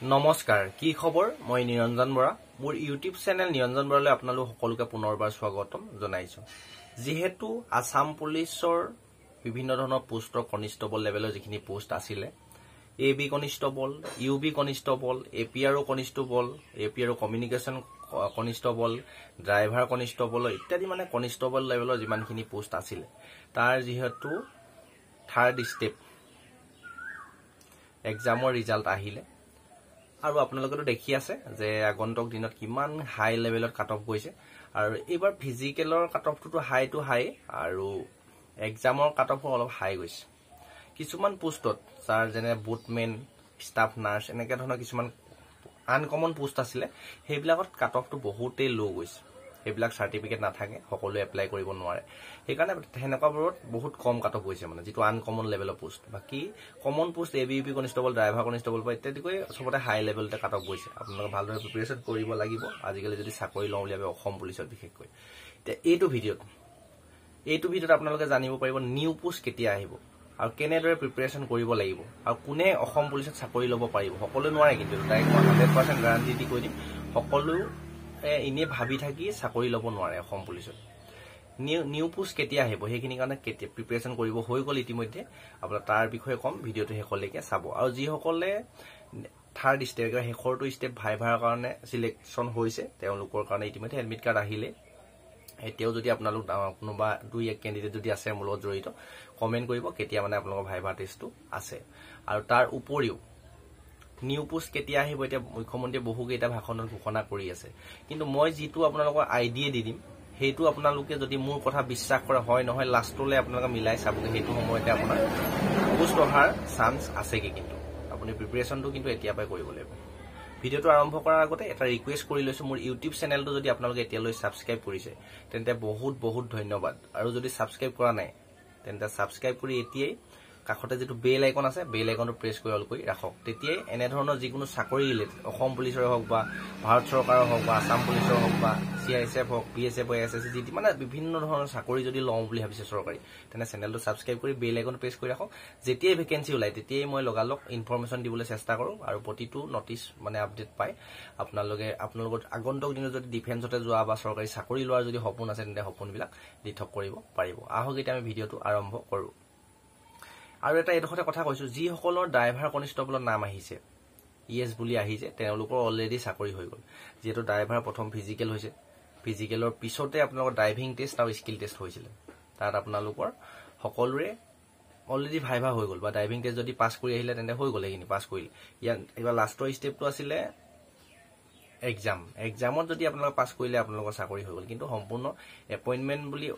নমস্কাৰ কি খবৰ মই নিৰঞ্জন বৰা মোৰ ইউটিউব চেনেল নিৰঞ্জন বৰালৈ আপোনালোক সকলোকে পুনৰবাৰ স্বাগতম জনাইছো যেহেতু আসাম পুলিচৰ বিভিন্ন ধৰণৰ পোষ্টৰ কনিষ্টেবল লেভেলৰ যিখিনি পোষ্ট আছিল AB constable UB constable APRO constable APRO communication constable driver constable ইত্যাদি মানে কনিষ্টেবল লেভেলৰ যিমানখিনি পোষ্ট আছিল তাৰ যেহেতু থাৰ্ড ষ্টেপ এক্সামৰ ৰিজাল্ট আহিলে আৰু আপোনালোকেতো দেখি আছে যে আগন্তুক দিনত কিমান হাই লেভেলত কাট অফ গৈছে আৰু এবাৰ ফিজিকেলৰ কাট অফটো হাই টু হাই আৰু এক্সামৰ কাট অফ অলপ হাই গৈছে কিছুমান পোষ্টত স্যাৰ যেনে বুটমেন ষ্টাফ নাৰ্ছ এনেকা ধৰণৰ কিছুমান আনকমন পোষ্ট আছিল সেইবিলাকত কাট অফটো বহুতেই লো গৈছে সেইবিলাক সাৰ্টিফিকেট নাথাকে সকলোৱে এপ্লাই কৰিব নোৱাৰে সেইকাৰণে হেনেকাবোৰত বহুত কম কাট অফ গৈছে মানে যেটো আনকমন লেভেলৰ পোষ্ট বাকি common post ABUP constable driver constable বা ইত্যাদিকৈ সবতে হাই লেভেলতে কাট অফ গৈছে আপোনালোকে ভালদৰে প্ৰিপাৰেচন কৰিব লাগিব আজিকালি যদি চাকৰি লওঁ বুলি অসম পুলিচত বিশেষকৈ এইটো ভিডিঅ'ত আপোনালোকে জানিব পাৰিব নিউ পোষ্ট কেতিয়া আহিব আৰু কেনেদৰে প্ৰিপাৰেচন কৰিব লাগিব আৰু কোনে অসম পুলিচত চাকৰি ল'ব পাৰিব সকলো নোৱাৰে কিন্তু তাই 100% গ্যাৰান্টি দি কৈ দিম সকলো ইনে ভাবি থাকি চাকৰি ল'ব নোৱাৰে অসম পুলিচত নিউ পোষ্ট কেতিয়া আহিব সেইখিনি কাৰণে কেতিয়া প্ৰিপাৰেচন কৰিব হৈ গল ইতিমধ্যে আপোনাৰ তাৰ বিষয়ে কম ভিডিঅ'টো শেষলৈকে চাব আৰু যি সকলে থাৰ্ড ষ্টেপ শেষৰটো ষ্টেপ ভাইভাৰ কাৰণে সিলেকশন হৈছে তেওঁলোকৰ কাৰণে ইতিমধ্যে এডমিট কাৰ্ড আহিলে এতিয়াও যদি আপোনালোক কোনোবা দুই এক ক্যান্ডিডেট যদি আছে মোৰ লগত জড়িত কমেন্ট কৰিব কেতিয়া মানে আপোনালোকৰ ভাইভা টেষ্টটো আছে আৰু তাৰ উপৰিও নিউ পোষ্ট কেতিয়া আহিব এতিয়া মুখ্যমন্ত্ৰীয়ে বহুকেইটা ভাষণত ঘোষণা কৰি আছে কিন্তু মই যেটো আপোনালোকৰ আইডিয়া দি দিম হেতু আপোনালোকে যদি মোৰ কথা বিশ্বাস কৰা হয় নহয় লাষ্টলৈ আপোনালোকে মিলাই চাবগে হেতু সময়তে আপোনাৰ পোষ্ট অহাৰ চান্স আছে কি কিন্তু আপুনি প্ৰিপাৰেচনটো কিন্তু এতিয়া পাই কৰিব লাগিব ভিডিঅ'টো আৰম্ভ কৰাৰ আগতে এটা ৰিকুৱেষ্ট কৰি লৈছো মোৰ ইউটিউব চেনেলটো যদি আপোনালোকে এতিয়ালৈ সাবস্ক্ৰাইব কৰিছে তেন্তে বহুত ধন্যবাদ আৰু যদি সাবস্ক্ৰাইব কৰা নাই তেন্তে সাবস্ক্ৰাইব কৰি এতিয়াই কাখতে যেটো বেল আইকন আছে বেল আইকনটো প্ৰেছ কৰি অল কৰি ৰাখক তেতিয়াই এনে ধৰণৰ যিকোনো চাকৰি ৰিলেটেড অসম পুলিচৰ হওক বা ভাৰত চৰকাৰৰ হওক বা আসাম পুলিচৰ হওক বা সিআইএসএফ হওক বিএসএফ এসএসসি জিটি মানে বিভিন্ন ধৰণৰ চাকৰি যদি লওঁ বুলি ভাবিছে চৰকাৰী তেনে চেনেলটো সাবস্ক্ৰাইব কৰি বেল আইকন প্ৰেছ কৰি ৰাখক যেতিয়াই ভেকেন্সি ওলাই তেতিয়াই মই লগালক ইনফৰমেশন দিবলৈ চেষ্টা কৰো আৰু প্ৰতিটো নটিচ মানে আপডেট পাই আপোনালোকৰ আগন্তুক দিনত যদি ডিফেন্সতে যোৱা বা চৰকাৰী চাকৰি লোৱাৰ যদি সপোন আছে তেন্তে সপোনবিলাক দিঠক কৰিব পাৰিব আহক এতিয়া আমি ভিডিঅ'টো আৰম্ভ কৰো আৰু এটা এডখতে কথা কৈছো যি সকলৰ ড্ৰাইভাৰ কনিষ্টেবলৰ নাম আহিছে ইএস বুলি আহিছে তেওঁলোকৰ অলৰেডি চাকৰি হৈ গল যেটো ড্ৰাইভাৰ প্ৰথম ফিজিকেল হৈছে ফিজিকেলৰ পিছতে আপোনালোকৰ ড্ৰাইভিং টেষ্ট আৰু স্কিল টেষ্ট হৈছিল তাত আপোনালোকৰ সকলোৰে অলৰেডি ভাইভা হৈ গল বা ড্ৰাইভিং টেষ্ট যদি পাস কৰি আহিলে তেন্তে হৈ গল এইখিনি পাস কৰিলে এবাৰ লাষ্টৰ ষ্টেপটো আছিল এক্সামত যদি আপোনালোকে পাস কৰিলে আপোনালোকৰ চাকৰি হৈ গল কিন্তু সম্পূৰ্ণ এপইন্টমেন্ট বুলি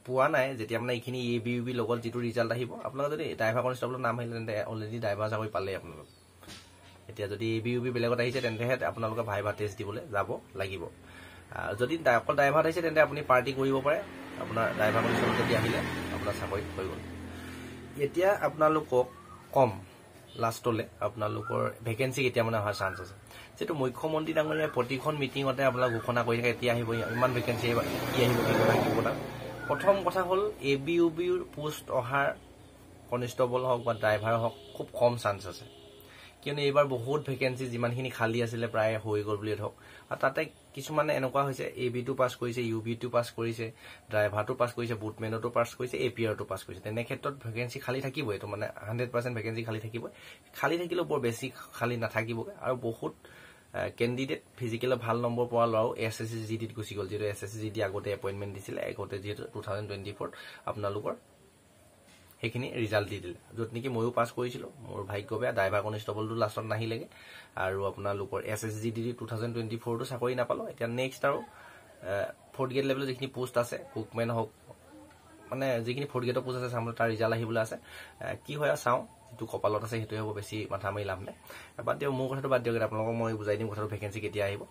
পোৱা নাই যেতিয়া আপোনাৰ এইখিনি এবিইউবি লগত যেটো ৰিজাল্ট আহিব আপোনালোকে যদি ড্ৰাইভাৰ কনষ্টেবলৰ নাম আহিলে তেন্তে অলৰেডি ড্ৰাইভাৰ চাকৰি পালে আপোনালোক এতিয়া যদি এবিইউবি বেলেগত আহিছে তেন্তে আপোনালোকে ভাইভা টেষ্ট দিবলৈ যাব লাগিব যদি অকল ড্ৰাইভাৰ আহিছে তেন্তে আপুনি পাৰ্টি কৰিব পাৰে আপোনাৰ ড্ৰাইভাৰ কনষ্টেবল যদি আহিলে আপোনাৰ চাকৰি হৈ গল এতিয়া আপোনালোকক কম লাষ্টলে আপোনালোকৰ ভেকেন্সি কেতিয়া মানে অহাৰ চান্স আছে যেটো মুখ্যমন্ত্ৰী ডাঙৰীয়াই প্ৰতিখন মিটিংতে আপোনাক ঘোষণা কৰি থাকে এতিয়া আহিব ইমান ভেকেন্সি আহিব কি আহিব প্ৰথম কথা হল এবিইউবিৰ পোষ্ট অহাৰ কনিষ্টেবল হওক বা ড্ৰাইভাৰ হওক খুব কম চান্স আছে কিয়নো এইবাৰ বহুত ভেকেন্সি যিমানখিনি খালি আছিল প্ৰায় হৈ গল বুলি ধৰক আৰু তাতে কিছুমানে এনেকুৱা হৈছে এবিটো পাস কৰিছে ইউবিটো পাস কৰিছে ড্ৰাইভাৰটো পাস কৰিছে বুটমেনটো পাস কৰিছে এপিআৰটো পাস কৰিছে তেনে ক্ষেত্ৰত ভেকেন্সি খালি থাকিব এটো মানে 100% ভেকেন্সি খালি থাকিব খালি থাকিলেও বৰ বেছি খালি নাথাকিব আৰু বহুত ক্যান্ডিডেট ফিজিকেলৰ ভাল নম্বৰ পোৱা লও এসএসসি জিডিত গুছি গল যেটো এসএসসি জিডি আগতে এপইন্টমেন্ট দিছিল আগতে যেটো 2024 আপোনালোকৰ হেখিনি ৰিজাল্ট দি দিলে যত নেকি ময়ো পাস কৰিছিলো মোৰ ভাগ্য বেয়া ড্ৰাইভাৰ কনষ্টেবলটো লাষ্টত নাহিলেগে আৰু আপোনালোকৰ এসএসসি জিডি 2024 টো চাকৰি নাপালো এতিয়া নেক্সট আৰু ফৰ্থ গ্ৰেড লেভেলৰ যিখিনি পোষ্ট আছে কুকমেন হওক মানে যিখিনি ফৰ্থ গ্ৰেডৰ পোষ্ট আছে সামনে তাৰ ৰিজাল্ট আহিবলৈ আছে কি হয় চাও যেটো কপালত আছে হেতুৱে হ'ব বেছি মাথা মাৰি লাভ নাই বাদ দিও মোৰ কথাটো বাদ দিও আপোনালোকক মই বুজাই দিম কথাটো ভেকেন্সি কেতিয়া আহিব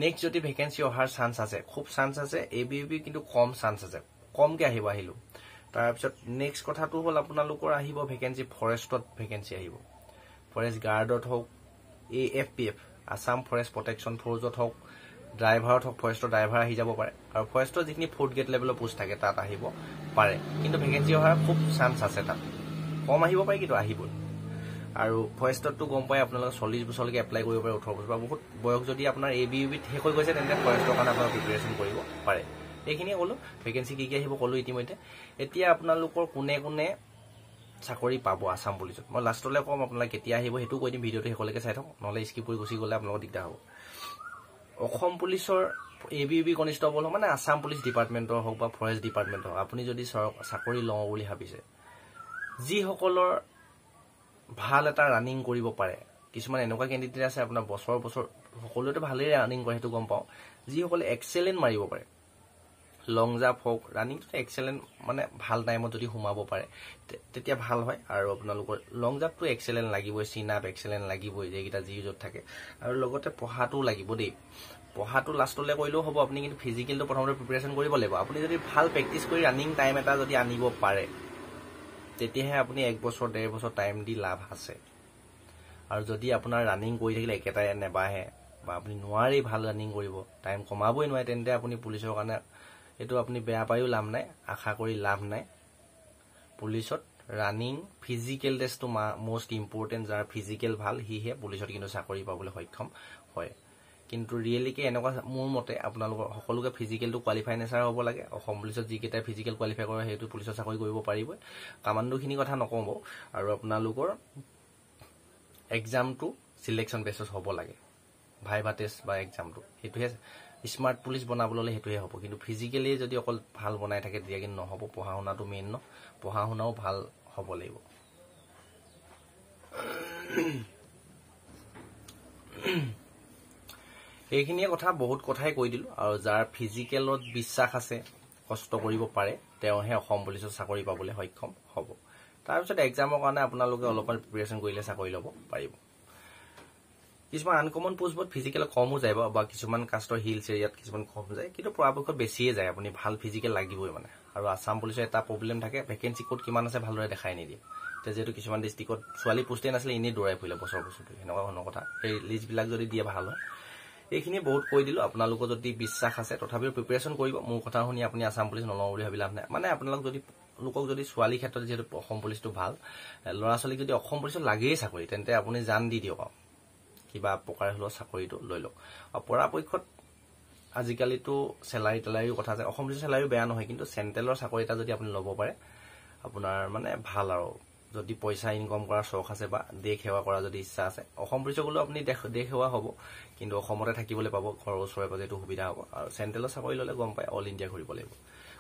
নেক্সট যদি ভেকেন্সি অহাৰ চান্স আছে খুব চান্স আছে এবিইউবি কিন্তু কম চান্স আছে কমকে আহিব তাৰ পিছত নেক্সট কথাটো হল আপোনালোকৰ আহিব ভেকেন্সি ফৰেষ্টত ভেকেন্সি আহিব ফৰেষ্ট গাৰ্ডত হওক এএফপিএফ আসাম ফৰেষ্ট প্ৰটেকচন ফ'ৰ্চত হওক ড্ৰাইভাৰত হওক ফৰেষ্টৰ ড্ৰাইভাৰ আহি যাব পাৰে আৰু ফৰেষ্টৰ যিখিনি ফ'ৰ্থ গ্ৰেড লেভেলৰ পোষ্ট থাকে তাত আহিব পাৰে কিন্তু ভেকেন্সি অহাৰ খুব চান্স আছে তাত কম আহিব পাৰে কিন্তু আহিব আৰু ফৰেষ্টতো গম পাই আপোনালোকে 40 বছৰলৈকে এপ্লাই কৰিব পাৰে 18 বছৰ বা বহুত বয়স যদি আপোনাৰ ABUB শেষ হৈ গৈছে তেন্তে ফৰেষ্টৰ কাৰণে আপোনালোকে প্ৰিপাৰেচন কৰিব পাৰে এইখিনিয়ে ক'লো ভেকেন্সি কি আহিব ক'লো ইতিমধ্যে এতিয়া আপোনালোকৰ কোনে কোনে চাকৰি পাব আসাম পুলিচত মই লাষ্টলৈ কম আপোনালোকে কেতিয়া আহিব হেতু কৈ দিম ভিডিঅটো শেষলৈকে চাই থাকক নহলে স্কিপ কৰি গুচি গ'লে আপোনালোকৰ দিগদাৰ হ'ব অসম পুলিচৰ ABUB কনষ্টেবল মানে আসাম পুলিচ ডিপাৰ্টমেণ্টৰ হওক বা ফৰেষ্ট ডিপাৰ্টমেণ্টৰ আপুনি যদি চাকৰি লওঁ বুলি ভাবিছে যিসকলৰ ভাল এটা ৰানিং কৰিব পাৰে কিছুমান এনেকুৱা কেণ্ডিডেট আছে আপোনাৰ বছৰ সকলোতে ভালেই ৰানিং কৰে হেতু গম পাওঁ যিসকলে এক্সেলেন্ট মাৰিব পাৰে লং জাম্প হোক ৰানিং এক্সেলেন্ট মানে ভাল টাইমত যদি সোমাব পাৰে তেতিয়া ভাল হয় আৰু আপোনালোকৰ লং জাম্পটো এক্সেলেন্ট লাগিবই চিন আপ এক্সেলেন্ট লাগিবই যেকিটা যি যত থাকে আৰু লগতে পঢ়াটো লাগিব দেই পঢ়াটো লাষ্টলৈ কৰিলেও হ'ব আপুনি কিন্তু ফিজিকেলটো প্ৰথমতে প্ৰিপাৰেচন কৰিব লাগিব আপুনি যদি ভাল প্ৰেক্টিছ কৰি ৰানিং টাইম এটা যদি আনিব পাৰে তেতিয়াহে আপুনি 1 বছৰ 1.5 বছৰ টাইম দি লাভ আছে আৰু যদি আপোনাৰ ৰানিং কৰি থাকিলে একেটাই নেবাহে বা আপুনি নোৱাৰি ভাল ৰানিং কৰিব টাইম কমাবই নোৱাৰে তেন্তে আপুনি পুলিচৰ কাৰণে এটো আপুনি বেয়া পায়ও লাভ নাই আশা কৰি লাভ নাই পুলিচত ৰানিং ফিজিকেল টেষ্টটো মোস্ট ইম্পৰ্টেন্ট যাৰ ফিজিকেল ভাল হিহে পুলিচত কিন্তু চাকৰি পাবলৈ সক্ষম হয় কিন্তু ৰিয়েলিকে এনেকুৱা মোৰ মতে আপোনালোকৰ সকলোকে ফিজিকেলটো কোৱালিফাই নেচাৰ হ'ব লাগে অসম পুলিচত যিকেইটা ফিজিকেল কোৱালিফাই কৰে হেতু পুলিচত চাকৰি কৰিব পাৰিব কামাণ্ডোখিনি কথা নকওঁ আৰু আপোনালোকৰ এক্সামটো সিলেকশন বেসিস হ'ব লাগে ভাইভা টেষ্ট বা এক্সামটো হেতুহে স্মার্ট পুলিশ বনাবলৈ হেতুহে হ'ব কিন্তু ফিজিক্যালি যদি অকল ভাল বনাই থাকে তেতিয়া কিন্তু নহব পঢ়া শুনাটো মেইন ন পঢ়া শুনাও ভাল হ'ব লাগিব এইখিনিয়ে কথা বহুত কথাই কৈ দিলো আৰু যাৰ ফিজিক্যালত বিশ্বাস আছে কষ্ট কৰিব পাৰে তেওঁহে অসম পুলিচত চাকৰি পাবলৈ সক্ষম হ'ব তাৰ পিছত এক্সামৰ কাৰণে আপোনালোকে অলপমান প্ৰিপাৰেচন কৰিলে চাকৰি ল'ব পাৰিব কিছুমান আনকমন পোষ্টত ফিজিক্যাল কম হৈ যায় বা কিছুমান কাষ্টৰ হিলছ এৰিয়াত কিছুমান কম যায় কিন্তু পৰাপক্ষত বেছিয়ে যায় আপুনি ভাল ফিজিক্যাল লাগিবই মানে আৰু আসাম পুলিচৰ এটা প্ৰবলেম থাকে ভেকেন্সি কোড কিমান আছে ভালদৰে দেখাই নিদিয়ে যেহেতু কিছুমান ডিস্ট্ৰিক্টত ছোৱালী পোষ্টে নাছিলে ইনে দৌৰাই ফুৰিলে বছৰ এনেকুৱা ধৰণৰ কথা এই লিষ্টবিলাক যদি দিয়ে ভাল হয় এইখিনি বহুত কৈ দিলো আপোনালোকৰ যদি বিশ্বাস আছে তথাপিও প্ৰিপাৰেচন কৰিব মোৰ কথা শুনি আপুনি আসাম পুলিচ নলওঁ বুলি ভাবি লাভ নাই মানে আপোনালোক যদি লোকক যদি ছোৱালী ক্ষেত্ৰত যেহেতু অসম পুলিচটো ভাল ল'ৰা ছোৱালীক যদি অসম পুলিচত লাগেই চাকৰি তেন্তে আপুনি জান দি দিয়ক কিবা প্ৰকাৰে হলো চাকৰিটো লৈ লওক আৰু পৰাপক্ষত আজিকালিতো স্যালাৰি টেলাৰিৰ কথা আছে অসম পুলিচৰ স্যালাৰিও বেয়া নহয় কিন্তু চেন্ট্ৰেলৰ চাকৰি এটা যদি আপুনি ল'ব পাৰে আপোনাৰ মানে ভাল আৰু যদি পইচা ইনকাম কৰাৰ চখ আছে বা দেশ সেৱা কৰা যদি ইচ্ছা আছে অসম পুলিচক গ'লেও আপুনি দেশ সেৱা হ'ব কিন্তু অসমতে থাকিবলৈ পাব ঘৰৰ ওচৰে পাজৰে সুবিধা হ'ব আৰু চেন্ট্ৰেলৰ চাকৰি ল'লে গম পায় অল ইণ্ডিয়া ঘূৰিব লাগিব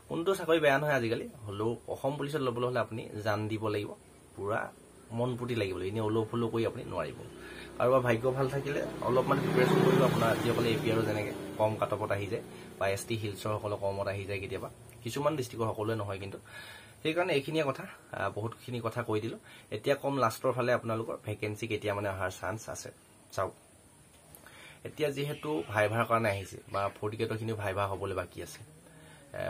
কোনটো চাকৰি বেয়া নহয় আজিকালি হলেও অসম পুলিচত ল'বলৈ হ'লে আপুনি জান দিব লাগিব পুৰা মন পুতি লাগিব এনে অলফলো কৰি আপুনি নোৱাৰিব আৰু ভাগ্য ভাল থাকিলে অলপমান প্ৰিপাৰেচন কৰিব আপোনাৰ যিসকলে এপিআৰ যেনেকৈ কম কাটপত আহি যায় বা ST হিলছৰ সকলো কমত আহি যায় কেতিয়াবা কিছুমান ডিস্ট্ৰিক্টৰ সকলোৱে নহয় কিন্তু সেইকাৰণে এইখিনিয়ে কথা বহুতখিনি কথা কৈ দিলো এতিয়া কম লাষ্টৰ ফালে আপোনালোকৰ ভেকেন্সি কেতিয়া মানে অহাৰ চান্স আছে চাওক এতিয়া যেহেতু ভাইভাৰ কাৰণে আহিছে বা ফৰ্থ গ্ৰেডৰখিনি ভাইভা হ'বলৈ বাকি আছে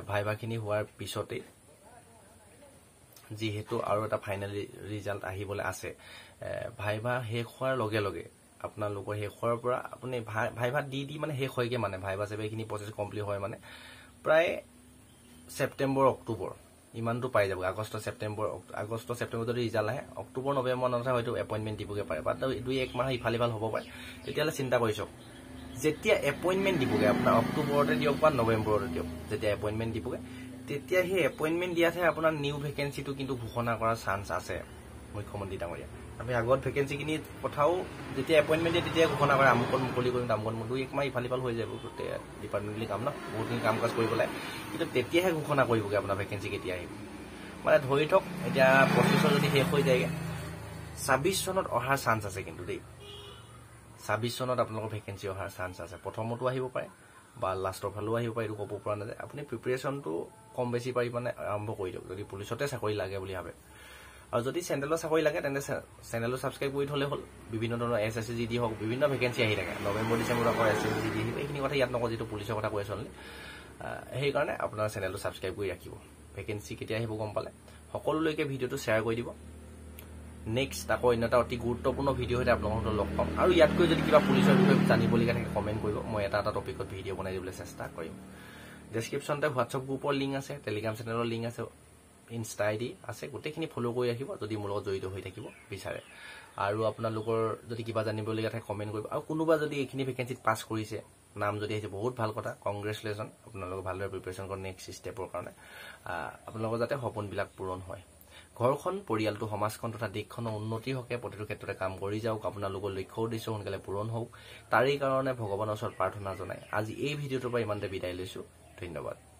ভাইভাখিনি হোৱাৰ পিছতে যেহেতু আৰু এটা ফাইনেল ৰিজাল্ট আহিবলৈ আছে ভাইভা শেষ হোৱাৰ লগে লগে আপোনালোকৰ শেষ হোৱাৰ পৰা আপুনি ভাইভা দি মানে শেষ হয়গে মানে ভাইভা সেবেখিনি প্ৰসেস কমপ্লিট হয় মানে প্ৰায় সেপ্টেম্বৰ অক্টোবৰ ইমানটো পাই যাব আগষ্ট সেপ্টেম্বৰ যদি ৰিজাল্ট আহে অক্টোবৰ নৱেম্বৰ মানত হয়তো এপইন্টমেন্ট দিবগে পাৰে বা 2-1 মাহ ইফালে ভাল হ'ব পাৰে তেতিয়ালে চিন্তা কৰিছক যেতিয়া এপইন্টমেন্ট দিবগে আপোনাৰ অক্টোবৰতে দিয়ক বা নৱেম্বৰতে দিয়ক যেতিয়া এপইন্টমেন্ট দিবগে তেতিয়া হে এপইন্টমেন্ট দিয়াতে আপোনাৰ নিউ ভেকেন্সিটো কিন্তু ঘোষণা কৰাৰ চান্স আছে মুখ্যমন্ত্ৰী ডাঙৰীয়া আমি আগত ভেকেন্সি কিনি কথাও যেতিয়া এপইন্টমেন্ট দিয়ে তেতিয়া ঘোষণা কৰে আমকন মুকলি কৰিম আমকন 2-1 মাহ ইফালে ভাল হৈ যাব গোটেই ডিপাৰ্টমেণ্টলি কাম না বহুতখিনি কাম কাজ কৰিব লাগে কিন্তু তেতিয়াহে ঘোষণা কৰিবগে আপোনাৰ ভেকেন্সি কেতিয়া আহিব মানে ধৰি থক এতিয়া 25 যদি শেষ হৈ যায়গে 26 চনত অহাৰ চান্স আছে কিন্তু দেই 26 চনত আপোনালোকৰ ভেকেন্সি অহাৰ চান্স আছে প্ৰথমটো আহিব পাৰে বা লাষ্টৰ ফালেও আহিব পাৰে ক'ব পৰা নাযায় আপুনি প্ৰিপাৰেচনটো কম বেছি পাৰি মানে আৰম্ভ কৰি দিয়ক যদি পুলিচতে চাকৰি লাগে বুলি ভাবে আৰু যদি চেন্ট্ৰেলৰ চাকৰি লাগে তেন্তে চেনেলটো সাবস্ক্ৰাইব কৰি থলে হ'ল বিভিন্ন ধৰণৰ SSC GD হওক বিভিন্ন ভেকেন্সি আহি থাকে নৱেম্বৰ ডিসেম্বৰ আকৌ SSC GD আহিব এইখিনি কথা ইয়াত নকওঁ যেটো পুলিচৰ কথা কৈ আছলি সেই কাৰণে আপোনাৰ চেনেলটো সাবস্ক্ৰাইব কৰি ৰাখিব ভেকেন্সি কেতিয়া আহিব গম পালে সকলোলৈকে ভিডিওটো শেয়াৰ কৰি দিব নেক্সট আকৌ এটা অতি গুৰুত্বপূৰ্ণ ভিডিও হতে আপোনালোকক লগ পাম আৰু ইয়াতকৈ যদি কিবা পুলিচৰ বিষয়ে জানিবলগীয়া থাকে কমেন্ট কৰিব মই এটা টপিকত ভিডিও বনাই দিবলৈ চেষ্টা কৰিম ডেসক্ৰিপচনতে হোৱাটছআপ গ্ৰুপৰ লিংক আছে টেলিগ্ৰাম চেনেলৰ লিংক আছে ইনষ্টা আইডি আছে গোটেইখিনি ফলো কৰি ৰাখিব যদি মোৰ লগত জড়িত হৈ থাকিব বিচাৰে আৰু আপোনালোকৰ যদি কিবা জানিবলগীয়া থাকে কমেণ্ট কৰিব আৰু কোনোবা যদি এইখিনি ভেকেঞ্চিত পাছ কৰিছে নাম যদি আহিছে বহুত ভাল কথা কংগ্ৰেচুলেশ্যন আপোনালোকে ভালদৰে প্ৰিপেৰেশ্যন কৰক নেক্সট ষ্টেপৰ কাৰণে আপোনালোকৰ যাতে সপোনবিলাক পূৰণ হয় ঘৰখন পৰিয়ালটো সমাজখন তথা দেশখনৰ উন্নতিৰ হকে প্ৰতিটো ক্ষেত্ৰতে কাম কৰি যাওক আপোনালোকৰ লক্ষ্য উদ্দেশ্য সোনকালে পূৰণ হওক তাৰেই কাৰণে ভগৱানৰ ওচৰত প্ৰাৰ্থনা জনাই আজি এই ভিডিঅ'টোৰ পৰা ইমানতে বিদায় লৈছো ধন্যবাদ